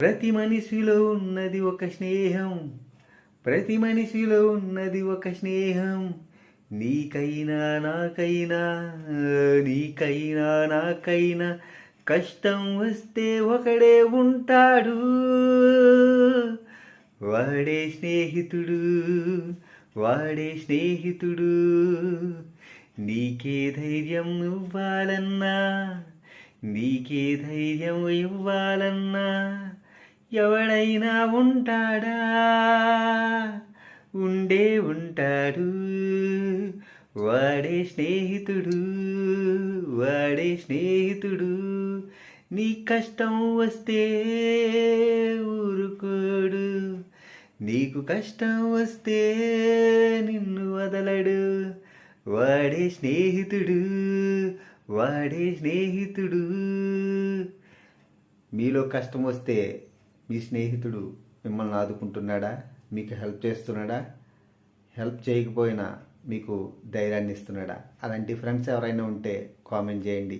ప్రతి మనిషిలో ఉన్నది ఒక స్నేహం, ప్రతి మనిషిలో ఉన్నది ఒక స్నేహం. నీకైనా నాకైనా, నీకైనా నాకైనా కష్టం వస్తే ఒకడే ఉంటాడు, వాడే స్నేహితుడు, వాడే స్నేహితుడు. నీకే ధైర్యం ఇవ్వాలన్నా, నీకే ధైర్యం ఇవ్వాలన్నా ఎవడైనా ఉంటాడా, ఉండే ఉంటాడు, వాడే స్నేహితుడు, వాడే స్నేహితుడు. నీ కష్టం వస్తే ఊరుకోడు, నీకు కష్టం వస్తే నిన్ను వదలడు, వాడే స్నేహితుడు, వాడే స్నేహితుడు. మీలో కష్టం వస్తే మీ స్నేహితుడు మిమ్మల్ని ఆదుకుంటున్నాడా, మీకు హెల్ప్ చేస్తున్నాడా? హెల్ప్ చేయకపోయినా మీకు ధైర్యాన్ని ఇస్తున్నాడా? అలాంటి ఫ్రెండ్స్ ఎవరైనా ఉంటే కామెంట్ చేయండి.